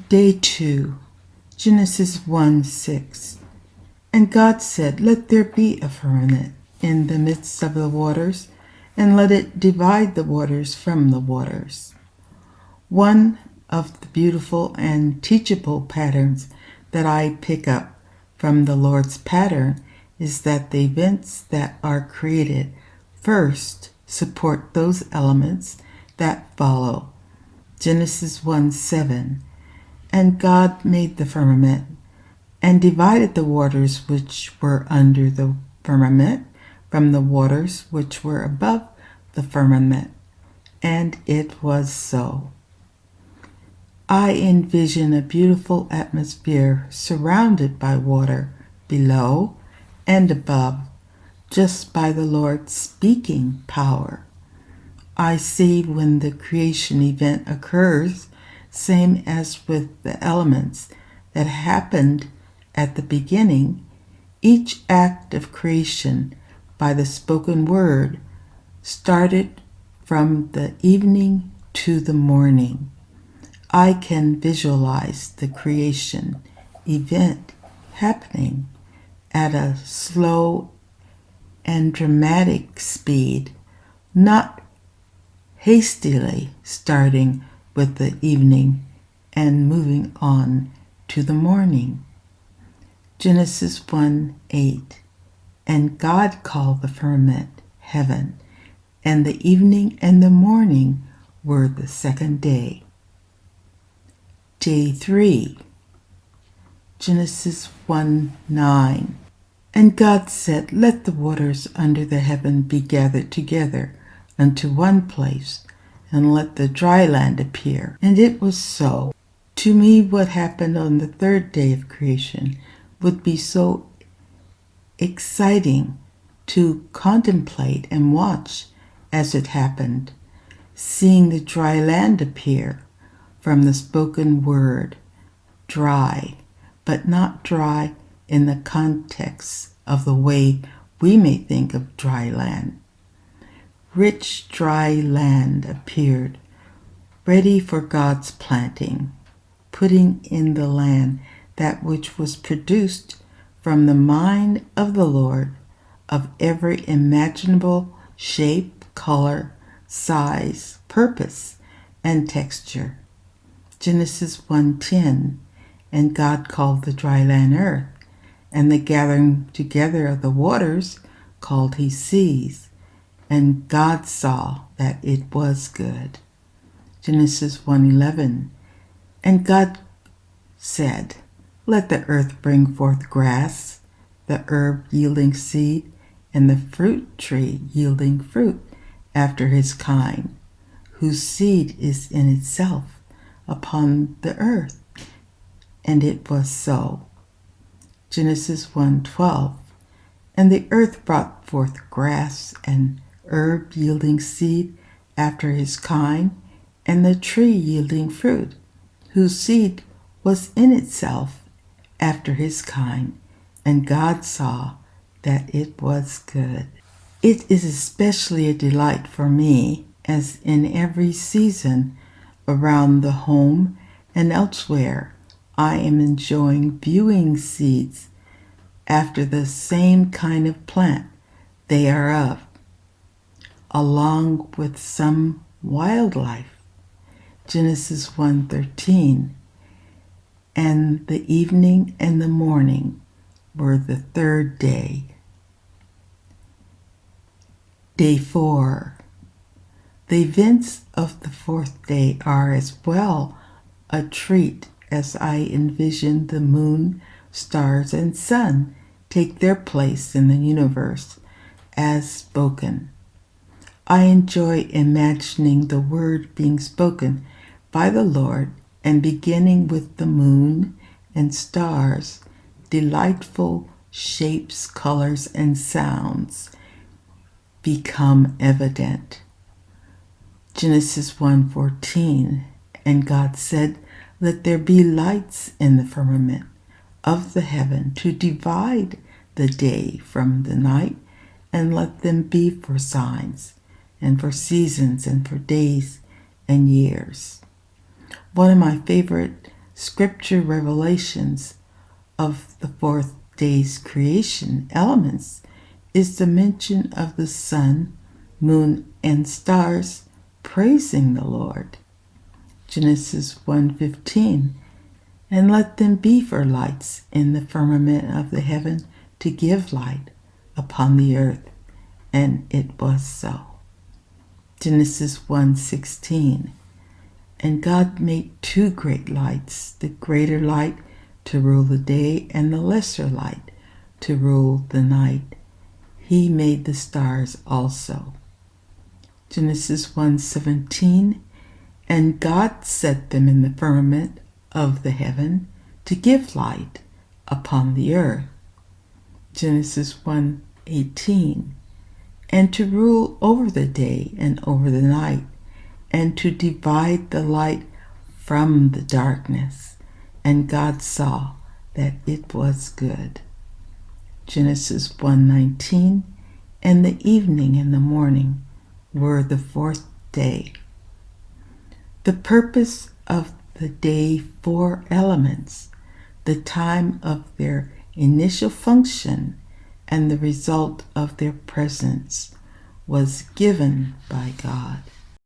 Day 2, Genesis 1:6. And God said, "Let there be a firmament in the midst of the waters, and let it divide the waters from the waters." One of the beautiful and teachable patterns that I pick up from the Lord's pattern is that the events that are created first support those elements that follow. Genesis 1:7. And God made the firmament, and divided the waters which were under the firmament from the waters which were above the firmament. And it was so. I envision a beautiful atmosphere surrounded by water below and above, just by the Lord's speaking power. I see when the creation event occurs, same as with the elements that happened at the beginning, each act of creation by the spoken word started from the evening to the morning. I can visualize the creation event happening at a slow and dramatic speed, not hastily starting with the evening and moving on to the morning. Genesis 1:8. And God called the firmament heaven, and the evening and the morning were the second day. Day 3, Genesis 1:9. And God said, "Let the waters under the heaven be gathered together unto one place, and let the dry land appear." And it was so. To me, what happened on the third day of creation would be so exciting to contemplate and watch as it happened, seeing the dry land appear from the spoken word, dry, but not dry in the context of the way we may think of dry land. Rich dry land appeared, ready for God's planting, putting in the land that which was produced from the mind of the Lord, of every imaginable shape, color, size, purpose, and texture. Genesis 1:10. And God called the dry land earth, and the gathering together of the waters called he seas. And God saw that it was good. Genesis 1:11. And God said, "Let the earth bring forth grass, the herb yielding seed, and the fruit tree yielding fruit after his kind, whose seed is in itself upon the earth." And it was so. Genesis 1:12. And the earth brought forth grass and herb yielding seed after his kind, and the tree yielding fruit, whose seed was in itself after his kind. And God saw that it was good. It is especially a delight for me, as in every season around the home and elsewhere, I am enjoying viewing seeds after the same kind of plant they are of, along with some wildlife. Genesis 1:13. And the evening and the morning were the third day. Day 4. The events of the fourth day are as well a treat as I envision the moon, stars, and sun take their place in the universe as spoken. I enjoy imagining the word being spoken by the Lord and beginning with the moon and stars, delightful shapes, colors, and sounds become evident. Genesis 1:14. And God said, "Let there be lights in the firmament of the heaven to divide the day from the night, and let them be for signs, and for seasons, and for days and years." One of my favorite scripture revelations of the fourth day's creation elements is the mention of the sun, moon, and stars praising the Lord. Genesis 1:15, and let them be for lights in the firmament of the heaven to give light upon the earth. And it was so. Genesis 1:16, and God made two great lights, the greater light to rule the day and the lesser light to rule the night. He made the stars also. Genesis 1:17, and God set them in the firmament of the heaven to give light upon the earth. Genesis 1:18, and to rule over the day and over the night, and to divide the light from the darkness. And God saw that it was good. Genesis 1:19, and the evening and the morning were the fourth day. The purpose of the day four elements, the time of their initial function, and the result of their presence was given by God.